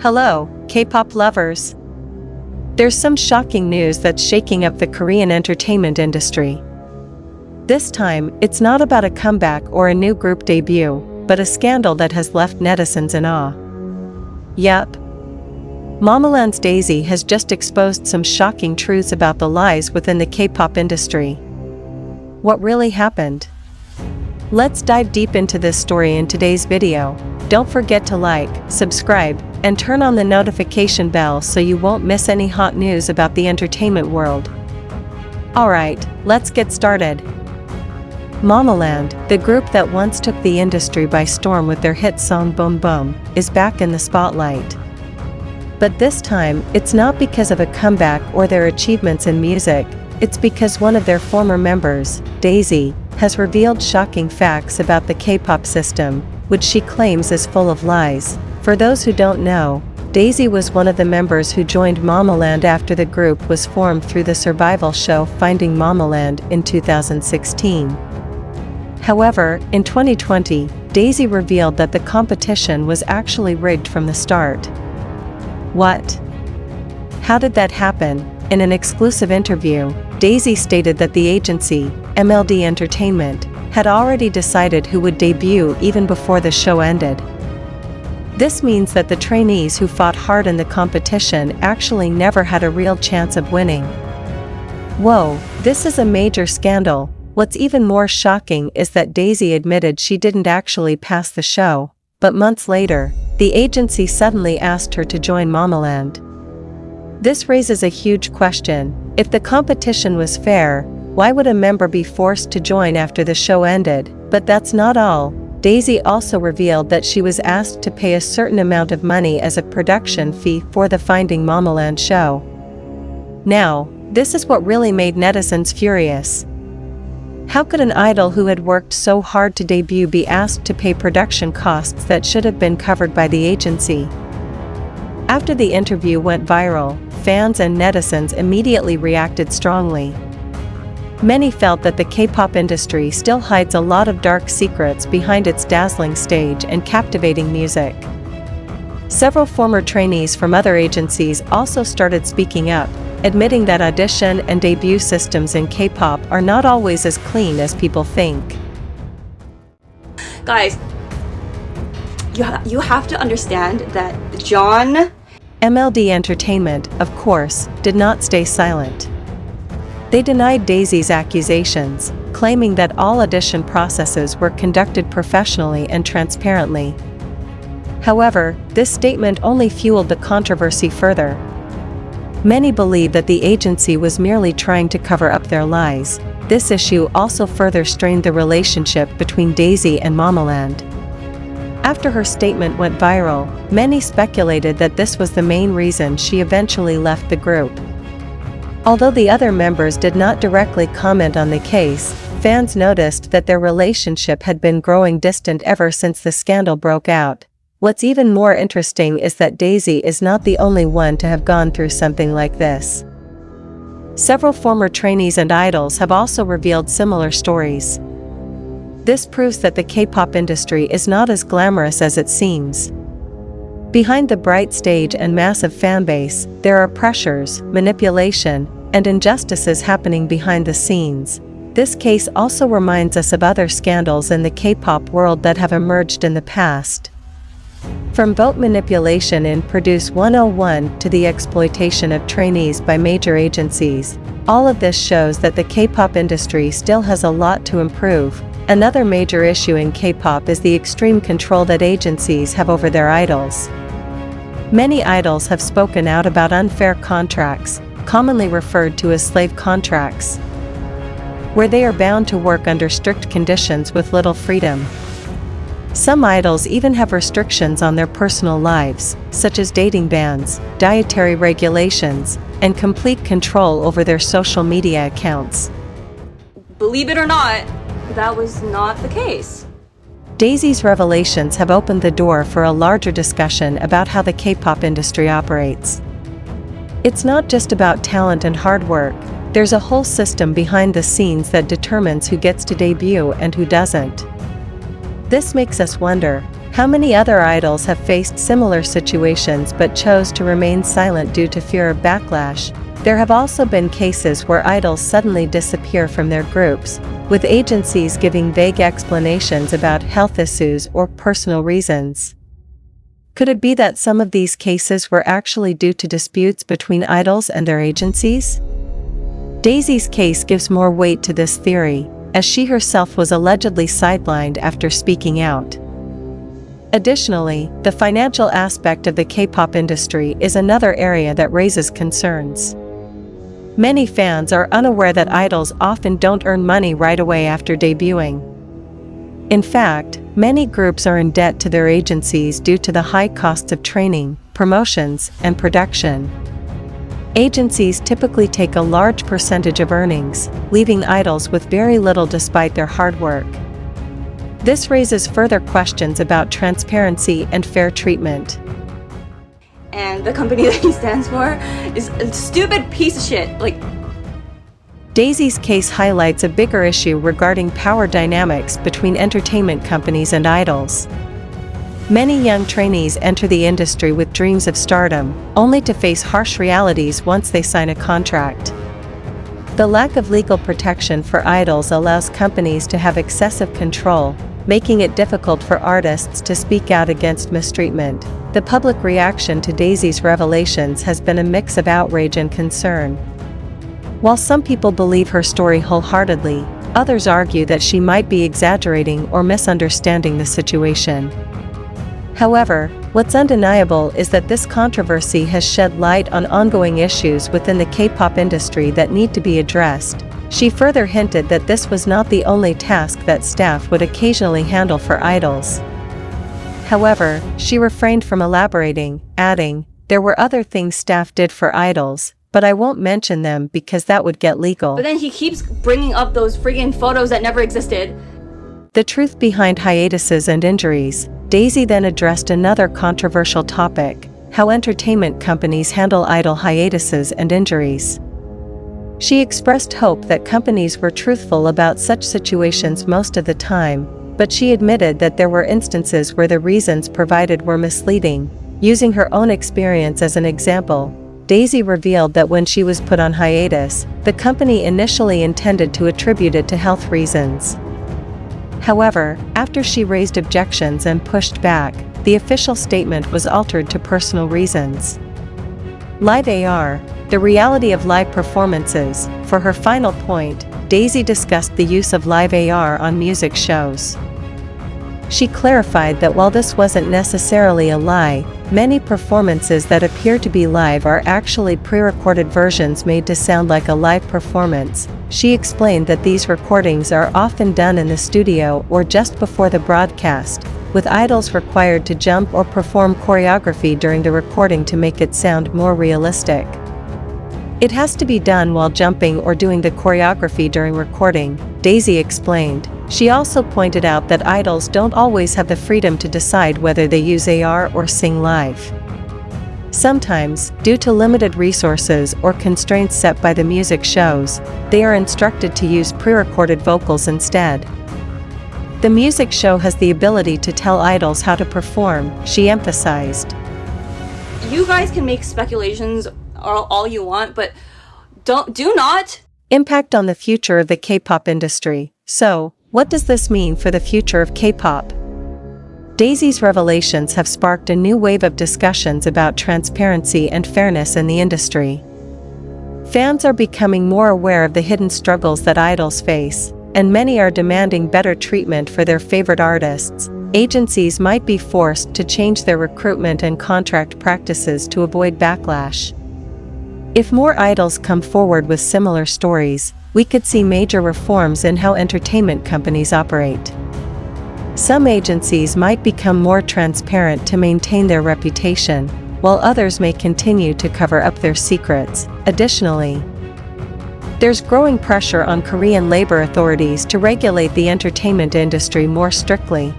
Hello, K-pop lovers. There's some shocking news that's shaking up the Korean entertainment industry. This time, it's not about a comeback or a new group debut, but a scandal that has left netizens in awe. Yup. MOMOLAND's Daisy has just exposed some shocking truths about the lies within the K-pop industry. What really happened? Let's dive deep into this story in today's video. Don't forget to like, subscribe, and turn on the notification bell so you won't miss any hot news about the entertainment world. Alright, let's get started. MOMOLAND, the group that once took the industry by storm with their hit song Boom Boom, is back in the spotlight. But this time, it's not because of a comeback or their achievements in music, it's because one of their former members, Daisy, has revealed shocking facts about the K-pop system, which she claims is full of lies. For those who don't know, Daisy was one of the members who joined MOMOLAND after the group was formed through the survival show Finding Momoland in 2016. However, in 2020, Daisy revealed that the competition was actually rigged from the start. What? How did that happen? In an exclusive interview, Daisy stated that the agency, MLD Entertainment, had already decided who would debut even before the show ended. This means that the trainees who fought hard in the competition actually never had a real chance of winning. Whoa, this is a major scandal. What's even more shocking is that Daisy admitted she didn't actually pass the show, but months later, the agency suddenly asked her to join MOMOLAND. This raises a huge question. If the competition was fair, why would a member be forced to join after the show ended? But that's not all. Daisy also revealed that she was asked to pay a certain amount of money as a production fee for the Finding Momoland show. Now, this is what really made netizens furious. How could an idol who had worked so hard to debut be asked to pay production costs that should have been covered by the agency? After the interview went viral, fans and netizens immediately reacted strongly. Many felt that the K-pop industry still hides a lot of dark secrets behind its dazzling stage and captivating music. Several former trainees from other agencies also started speaking up, admitting that audition and debut systems in K-pop are not always as clean as people think. Guys, you have to understand that John... MLD Entertainment, of course, did not stay silent. They denied Daisy's accusations, claiming that all audition processes were conducted professionally and transparently. However, this statement only fueled the controversy further. Many believe that the agency was merely trying to cover up their lies. This issue also further strained the relationship between Daisy and MOMOLAND. After her statement went viral, many speculated that this was the main reason she eventually left the group. Although the other members did not directly comment on the case, fans noticed that their relationship had been growing distant ever since the scandal broke out. What's even more interesting is that Daisy is not the only one to have gone through something like this. Several former trainees and idols have also revealed similar stories. This proves that the K-pop industry is not as glamorous as it seems. Behind the bright stage and massive fanbase, there are pressures, manipulation, and injustices happening behind the scenes. This case also reminds us of other scandals in the K-pop world that have emerged in the past. From vote manipulation in Produce 101 to the exploitation of trainees by major agencies, all of this shows that the K-pop industry still has a lot to improve. Another major issue in K-pop is the extreme control that agencies have over their idols. Many idols have spoken out about unfair contracts, commonly referred to as slave contracts, where they are bound to work under strict conditions with little freedom. Some idols even have restrictions on their personal lives, such as dating bans, dietary regulations, and complete control over their social media accounts. Believe it or not, that was not the case. Daisy's revelations have opened the door for a larger discussion about how the K-pop industry operates. It's not just about talent and hard work, there's a whole system behind the scenes that determines who gets to debut and who doesn't. This makes us wonder, How many other idols have faced similar situations but chose to remain silent due to fear of backlash? There have also been cases where idols suddenly disappear from their groups, with agencies giving vague explanations about health issues or personal reasons. Could it be that some of these cases were actually due to disputes between idols and their agencies? Daisy's case gives more weight to this theory, as she herself was allegedly sidelined after speaking out. Additionally, the financial aspect of the K-pop industry is another area that raises concerns. Many fans are unaware that idols often don't earn money right away after debuting. In fact, many groups are in debt to their agencies due to the high costs of training, promotions, and production. Agencies typically take a large percentage of earnings, leaving idols with very little despite their hard work. This raises further questions about transparency and fair treatment. And the company that he stands for is a stupid piece of shit. Daisy's case highlights a bigger issue regarding power dynamics between entertainment companies and idols. Many young trainees enter the industry with dreams of stardom, only to face harsh realities once they sign a contract. The lack of legal protection for idols allows companies to have excessive control, making it difficult for artists to speak out against mistreatment. The public reaction to Daisy's revelations has been a mix of outrage and concern. While some people believe her story wholeheartedly, others argue that she might be exaggerating or misunderstanding the situation. However, what's undeniable is that this controversy has shed light on ongoing issues within the K-pop industry that need to be addressed. She further hinted that this was not the only task that staff would occasionally handle for idols. However, she refrained from elaborating, adding, "There were other things staff did for idols, but I won't mention them because that would get legal." But then he keeps bringing up those friggin' photos that never existed. The truth behind hiatuses and injuries. Daisy then addressed another controversial topic: how entertainment companies handle idol hiatuses and injuries. She expressed hope that companies were truthful about such situations most of the time, but she admitted that there were instances where the reasons provided were misleading. Using her own experience as an example, Daisy revealed that when she was put on hiatus, the company initially intended to attribute it to health reasons. However, after she raised objections and pushed back, the official statement was altered to personal reasons. Live AR, the reality of live performances. For her final point, Daisy discussed the use of live AR on music shows. She clarified that while this wasn't necessarily a lie, many performances that appear to be live are actually pre-recorded versions made to sound like a live performance. She explained that these recordings are often done in the studio or just before the broadcast, with idols required to jump or perform choreography during the recording to make it sound more realistic. It has to be done while jumping or doing the choreography during recording, Daisy explained. She also pointed out that idols don't always have the freedom to decide whether they use AR or sing live. Sometimes, due to limited resources or constraints set by the music shows, they are instructed to use pre-recorded vocals instead. The music show has the ability to tell idols how to perform, she emphasized. You guys can make speculations all you want, but do not impact on the future of the K-pop industry. So, what does this mean for the future of K-pop? Daisy's revelations have sparked a new wave of discussions about transparency and fairness in the industry. Fans are becoming more aware of the hidden struggles that idols face, and many are demanding better treatment for their favorite artists. Agencies might be forced to change their recruitment and contract practices to avoid backlash. If more idols come forward with similar stories, we could see major reforms in how entertainment companies operate. Some agencies might become more transparent to maintain their reputation, while others may continue to cover up their secrets. Additionally, there's growing pressure on Korean labor authorities to regulate the entertainment industry more strictly.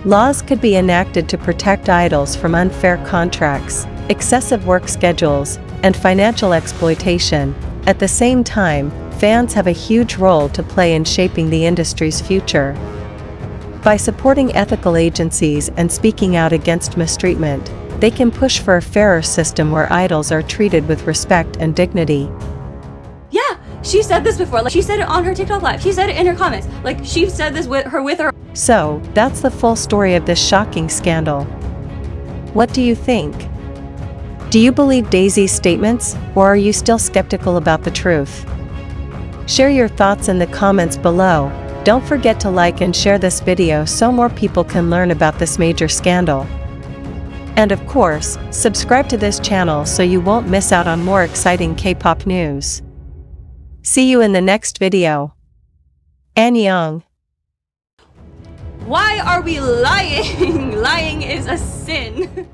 Laws could be enacted to protect idols from unfair contracts, excessive work schedules, and financial exploitation. At the same time, fans have a huge role to play in shaping the industry's future. By supporting ethical agencies and speaking out against mistreatment, they can push for a fairer system where idols are treated with respect and dignity. Yeah, she said this before. Like, she said it on her TikTok live. She said it in her comments. Like, she said this with her. So, that's the full story of this shocking scandal. What do you think? Do you believe Daisy's statements, or are you still skeptical about the truth? Share your thoughts in the comments below. Don't forget to like and share this video so more people can learn about this major scandal. And of course, subscribe to this channel so you won't miss out on more exciting K-pop news. See you in the next video. Annyeong. Why are we lying? Lying is a sin.